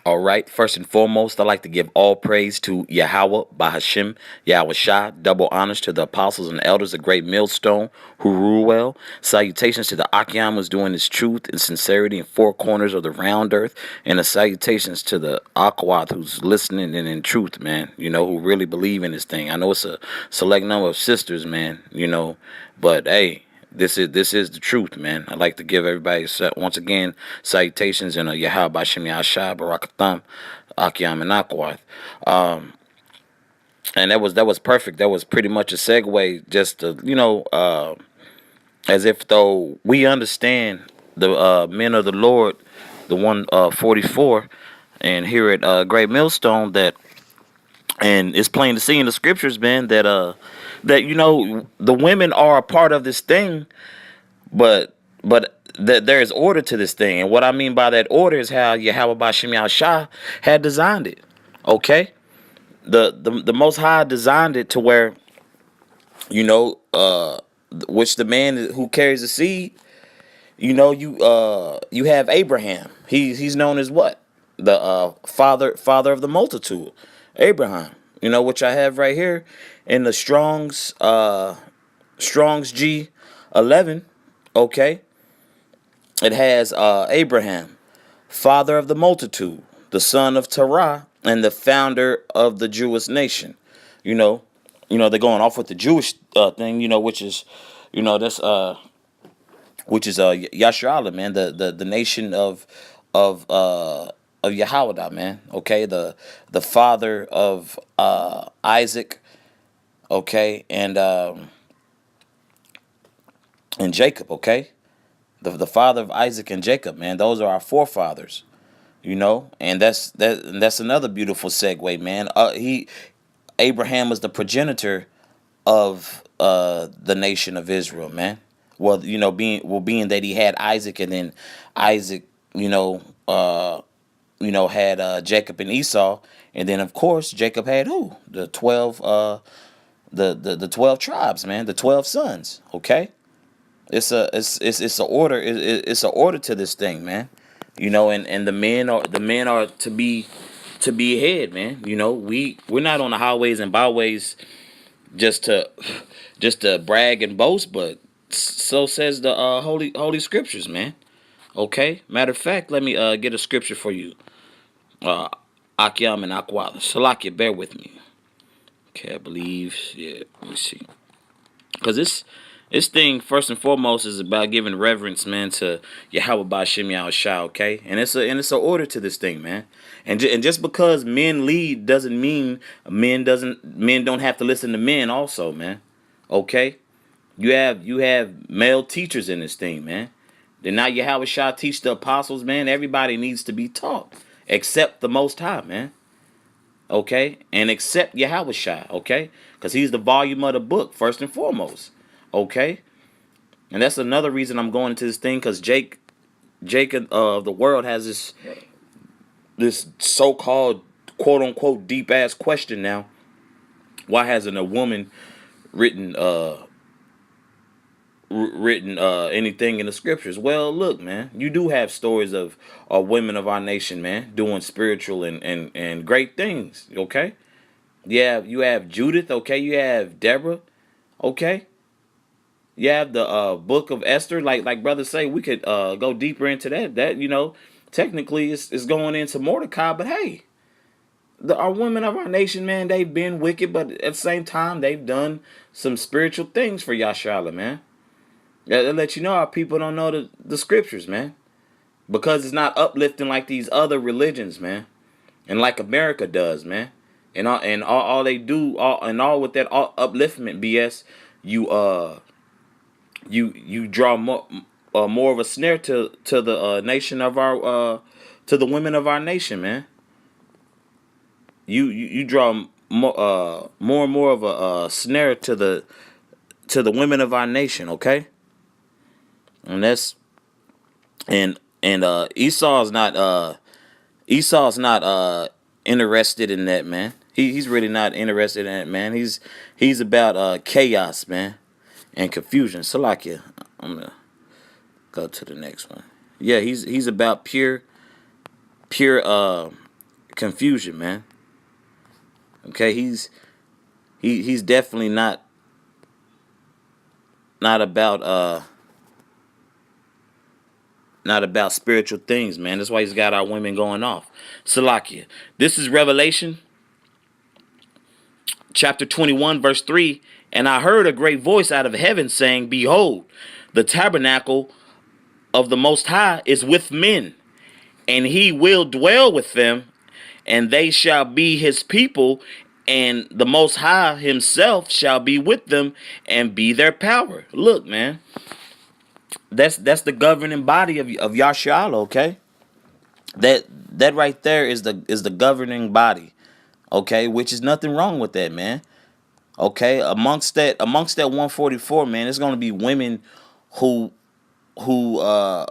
All right. First and foremost, I'd like to give all praise to Yahweh, Bahashim, Yahweh Shah. Double honors to the apostles and elders of Great Millstone who rule well. Salutations to the Akim who's doing his truth and sincerity in four corners of the round earth. And the salutations to the Aquath who's listening and in truth, man. Who really believe in this thing. I know it's a select number of sisters, man. But hey. This is the truth, man. I'd like to give everybody once again salutations and Yahweh Bashem Yahshua Barakatham Akyam and Akwath. And that was perfect. That was pretty much a segue, just to, as if though we understand the men of the Lord, the 144, and here at Great Millstone that. And it's plain to see in the scriptures, man, that the women are a part of this thing, but that there is order to this thing. And what I mean by that order is how Yahweh Bashem Yahshua had designed it. Okay? The Most High designed it to where, which the man who carries the seed, you have Abraham. He's known as what? The father of the multitude. Abraham. Which I have right here in the Strong's G11. Okay. It has Abraham, father of the multitude, the son of Terah, and the founder of the Jewish nation. They're going off with the Jewish thing, which is, that's Yasharala, man, the nation of Yahweh, man. Okay, the father of Isaac, okay, and Jacob, okay, the father of Isaac and Jacob, man. Those are our forefathers, and that's another beautiful segue, man. Abraham was the progenitor of the nation of Israel, man. Well, being that he had Isaac, and then Isaac, had Jacob and Esau, and then of course Jacob had who? The 12 the 12 tribes, man, the 12 sons. Okay, it's a order. It's a order to this thing, man. And the men are to be ahead, man. We're not on the highways and byways just to brag and boast, but so says the holy scriptures, man. Okay. Matter of fact, let me get a scripture for you. Akyam and Akwala. Salakia, bear with me. Okay, I believe. Yeah, let me see. Because this thing first and foremost is about giving reverence, man, to Yahweh Bashem Yahushua. Okay, and it's a order to this thing, man. And just because men lead doesn't mean men don't have to listen to men also, man. Okay, you have male teachers in this thing, man. Then now Yahweh Shah teach the apostles, man. Everybody needs to be taught, except the Most High, man. Okay, and except Yahweh Shah, okay, because he's the volume of the book first and foremost. Okay, and that's another reason I'm going into this thing, because Jacob of the world has this so-called quote unquote deep ass question now. Why hasn't a woman written anything in the scriptures? Well, look, man, you do have stories of women of our nation, man, doing spiritual and great things. Okay, you have Judith. Okay, you have Deborah. Okay, you have the book of Esther. Like brothers say, we could go deeper into that technically it's going into Mordecai, but hey, our women of our nation, man, they've been wicked, but at the same time they've done some spiritual things for Yasharala, man. That let you know our people don't know the scriptures, man. Because it's not uplifting like these other religions, man. And like America does, man. And all they do, all with that upliftment BS, you draw more of a snare to the nation of our to the women of our nation, man. You draw more and more of a snare to the women of our nation, okay? And that's and Esau's not interested in that, man. He's really not interested in it, man. He's about chaos, man, and confusion. Salakia, I'm gonna go to the next one. Yeah, he's about pure confusion, man. Okay, he's definitely not about not about spiritual things, man. That's why he's got our women going off. Salakia. This is Revelation chapter 21, verse 3. And I heard a great voice out of heaven saying, Behold, the tabernacle of the Most High is with men, and he will dwell with them, and they shall be his people, and the Most High himself shall be with them and be their power. Look, man. That's the governing body of Yasha'Allah, okay? That right there is the governing body, okay? Which is nothing wrong with that, man. Okay, amongst that 144, man, there's gonna be women who who uh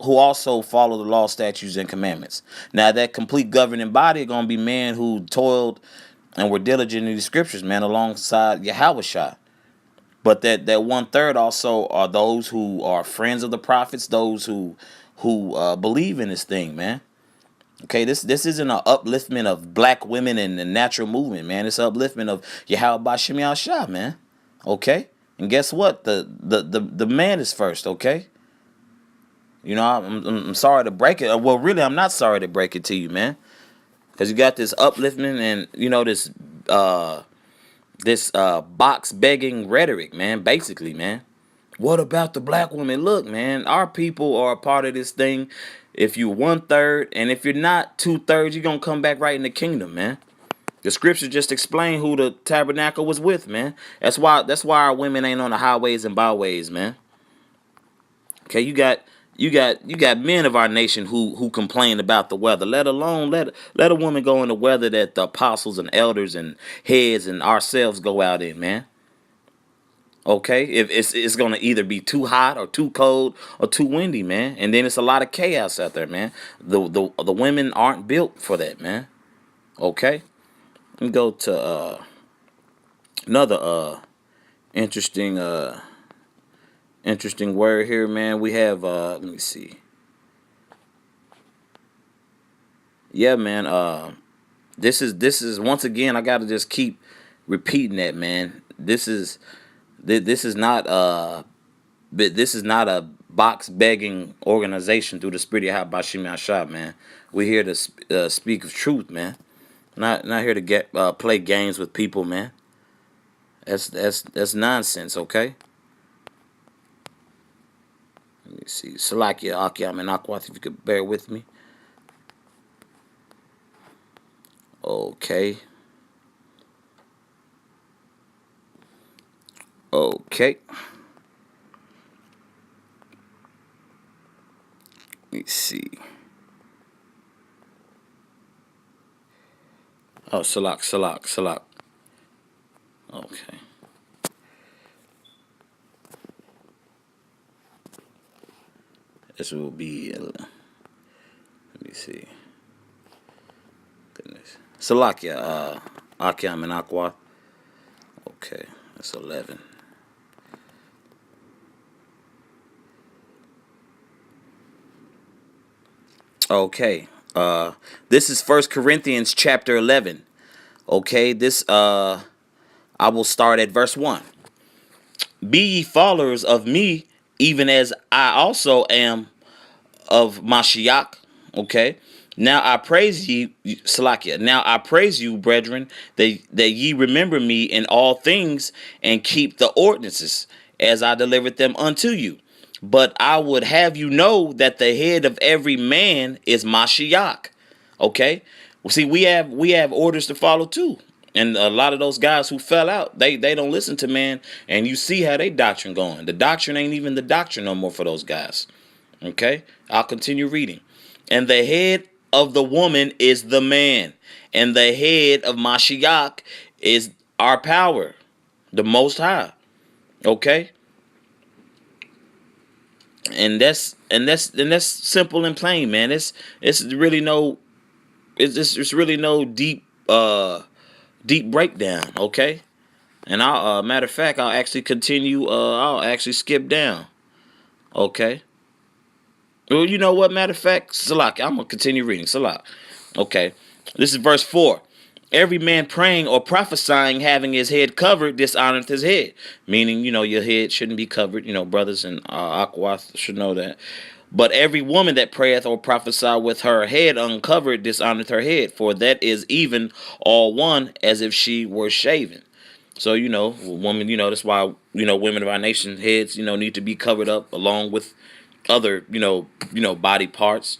who also follow the law, statutes, and commandments. Now that complete governing body are gonna be men who toiled and were diligent in the scriptures, man, alongside Yahweh. But that 1/3 also are those who are friends of the prophets, those who believe in this thing, man. Okay, this isn't an upliftment of black women and the natural movement, man. It's an upliftment of Yahweh Bashim Shah, man. Okay, and guess what? The man is first. Okay, you know I'm sorry to break it. Well, really, I'm not sorry to break it to you, man, because you got this upliftment and this box begging rhetoric, man. Basically, man. What about the black woman? Look, man, our people are a part of this thing. If you're 1/3, and if you're not 2/3, you're gonna come back right in the kingdom, man. The scripture just explained who the tabernacle was with, man. That's why our women ain't on the highways and byways, man. Okay, you got men of our nation who complain about the weather. Let alone let a woman go in the weather that the apostles and elders and heads and ourselves go out in, man. Okay, if it's gonna either be too hot or too cold or too windy, man, and then it's a lot of chaos out there, man. The women aren't built for that, man. Okay, let me go to another interesting interesting word here, man. We have let me see. Yeah, man. This is once again. I gotta just keep repeating that, man. This is not a box begging organization through the spirit of Habashim Ashab, man. We're here to speak of truth, man. Not here to get play games with people, man. That's nonsense, okay? Let me see. Salakia Akyam and Akwath, if you could bear with me. Okay. Okay. Let me see. Oh, Salak. Okay. This will be. Let me see. Goodness. Salakia, Akyam and Aqua. Okay, that's 11. Okay. This is 1 Corinthians chapter 11. Okay, this I will start at verse 1. Be ye followers of me, even as I also am of Mashiach. Okay. Now I praise ye, Salakia. Now I praise you, brethren, that ye remember me in all things and keep the ordinances as I delivered them unto you. But I would have you know that the head of every man is Mashiach. Okay. Well, see, we have orders to follow too. And a lot of those guys who fell out, they don't listen to man. And you see how they doctrine going. The doctrine ain't even the doctrine no more for those guys. Okay. I'll continue reading. And the head of the woman is the man. And the head of Mashiach is our power, the Most High. Okay. And that's simple and plain, man. It's really no it's really no deep breakdown, okay? And I'll matter of fact, I'll actually continue. I'll actually skip down, okay? Well, you know what? Matter of fact, Salak, I'm gonna continue reading. Salak, okay. This is verse 4. Every man praying or prophesying having his head covered dishonoreth his head. Meaning, your head shouldn't be covered. Brothers in Aqua should know that. But every woman that prayeth or prophesy with her head uncovered dishonoreth her head, for that is even all one as if she were shaven. So, woman, that's why, women of our nation heads, need to be covered up along with other, body parts,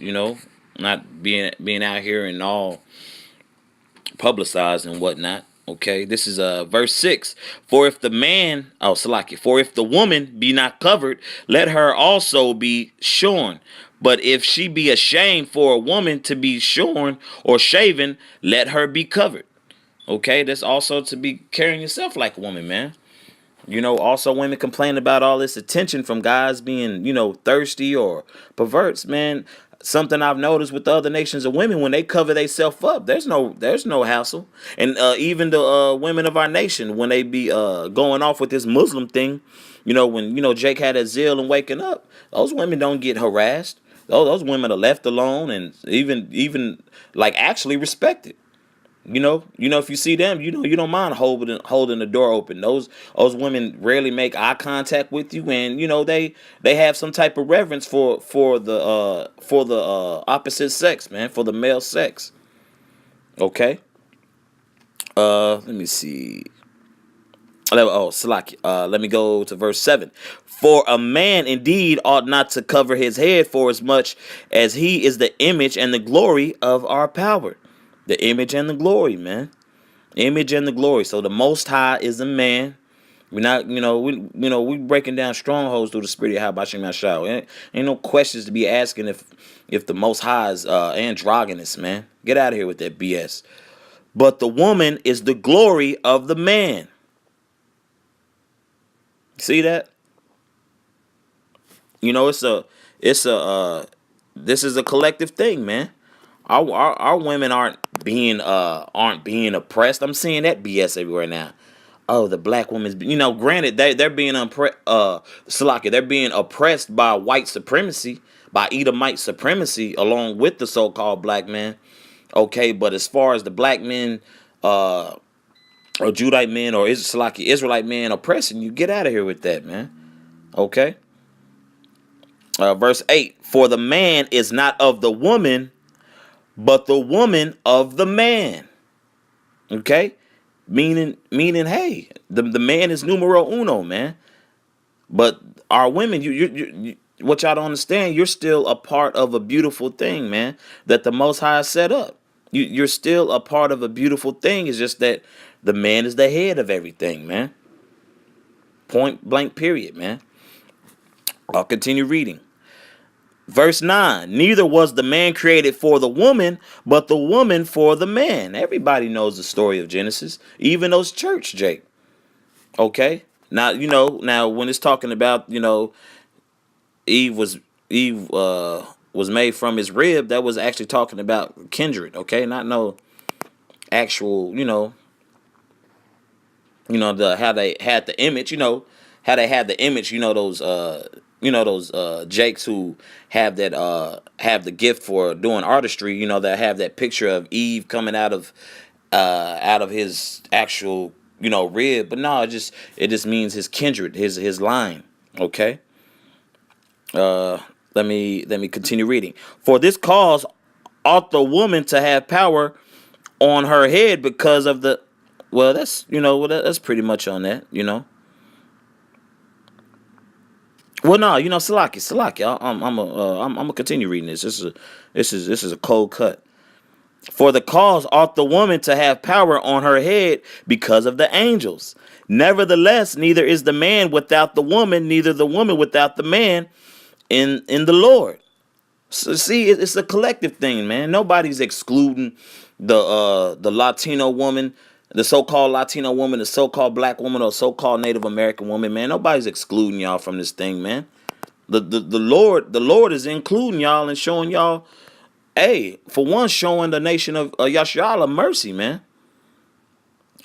not being out here and all publicized and whatnot. Okay, this is verse 6. For if the man, Salaki, for if the woman be not covered, let her also be shorn. But if she be ashamed for a woman to be shorn or shaven, let her be covered. Okay, that's also to be carrying yourself like a woman, man. Also women complain about all this attention from guys being, thirsty or perverts, man. Something I've noticed with the other nations of women, when they cover themselves up, there's no hassle. And even the women of our nation, when they be going off with this Muslim thing, when Jake had that zeal and waking up, those women don't get harassed. Those women are left alone and even like actually respected. If you see them, you don't mind holding the door open. Those women rarely make eye contact with you, and they have some type of reverence for the opposite sex, man, for the male sex. Okay. Let me see. Salaki. Let me go to verse 7. For a man indeed ought not to cover his head, for as much as he is the image and the glory of our power. The image and the glory, man. Image and the glory. So the Most High is a man. We're not, we breaking down strongholds through the spirit of Habashim Yashao. Ain't no questions to be asking if the Most High is androgynous, man. Get out of here with that BS. But the woman is the glory of the man. See that? This is a collective thing, man. Our women aren't being oppressed. I'm seeing that BS everywhere now. Oh, the black woman's, granted they're being they're being oppressed by white supremacy, by Edomite supremacy, along with the so-called black man. Okay, but as far as the black men, or Judite men, or Israelite men oppressing you, get out of here with that, man. Okay. Verse 8: For the man is not of the woman, but the woman of the man. Okay, meaning, hey, the man is numero uno, man. But our women, you what y'all don't understand, you're still a part of a beautiful thing, man, that the Most High set up. You're still a part of a beautiful thing. It's just that the man is the head of everything, man. Point blank, period, man. I'll continue reading. Verse 9, neither was the man created for the woman, but the woman for the man. Everybody knows the story of Genesis, even those church, Jake. Okay? Now, now when it's talking about, Eve was made from his rib, that was actually talking about kindred, okay? Not no actual, how they had the image, how they had the image, those Jakes who have that have the gift for doing artistry, that have that picture of Eve coming out of his actual, rib. But no, it just means his kindred, his line. Okay. Let me continue reading. For this cause ought the woman to have power on her head because of the, well, that's that's pretty much on that, Well, no, Salaki. I'm gonna continue reading this. This is a cold cut. For the cause ought the woman to have power on her head because of the angels. Nevertheless, neither is the man without the woman, neither the woman without the man in the Lord. So see, it's a collective thing, man. Nobody's excluding the Latino woman, the so-called Latino woman, the so-called black woman, or so-called Native American woman, man. Nobody's excluding y'all from this thing, man. The Lord is including y'all and showing y'all, hey, for one, showing the nation of Yashala mercy, man.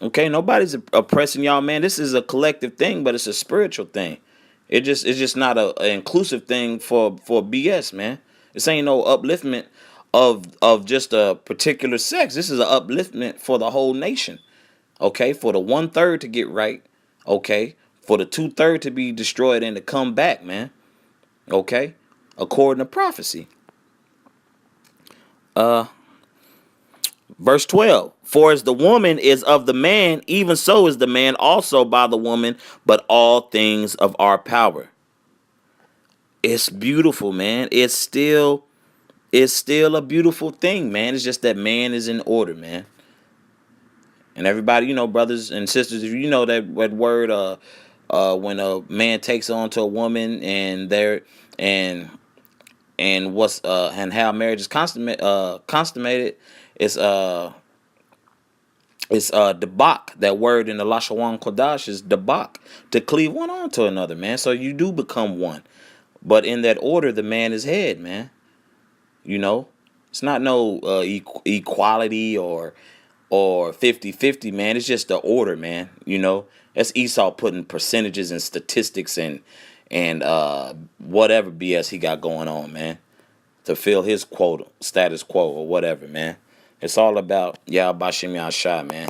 Okay, nobody's oppressing y'all, man. This is a collective thing, but it's a spiritual thing. It's just not an inclusive thing for BS, man. This ain't no upliftment of just a particular sex. This is an upliftment for the whole nation. Okay, for the 1/3 to get right. Okay, for the 2/3 to be destroyed and to come back, man. Okay, according to prophecy. Verse 12. For as the woman is of the man, even so is the man also by the woman, but all things of our power. It's beautiful, man. It's still a beautiful thing, man. It's just that man is in order, man. And everybody, brothers and sisters, if you know that word, when a man takes on to a woman and they're and and how marriage is consummated, it's debak. That word in the Lashawan Kodash is debak, to cleave one on to another, man. So you do become one. But in that order, the man is head, man. It's not no equality or 50-50, man. It's just the order, man. That's Esau putting percentages and statistics and whatever BS he got going on, man, to fill his quota, status quo or whatever, man. It's all about Bashim Yahshai, man.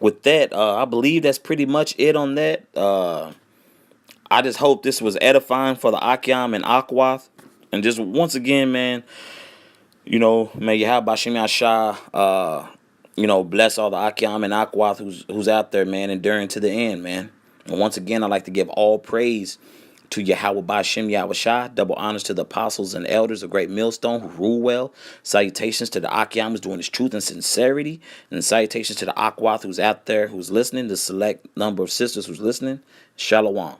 With that, I believe that's pretty much it on that. I just hope this was edifying for the Akyam and Akwath. And just once again, man, may Bashim Yahshai, bless all the Akyam and Akwath who's out there, man, enduring to the end, man. And once again, I'd like to give all praise to Yahweh Bashim Yahushai, double honors to the apostles and elders of Great Millstone who rule well. Salutations to the Akyams doing his truth and sincerity. And salutations to the Akwath who's out there, who's listening, the select number of sisters who's listening. Shalom.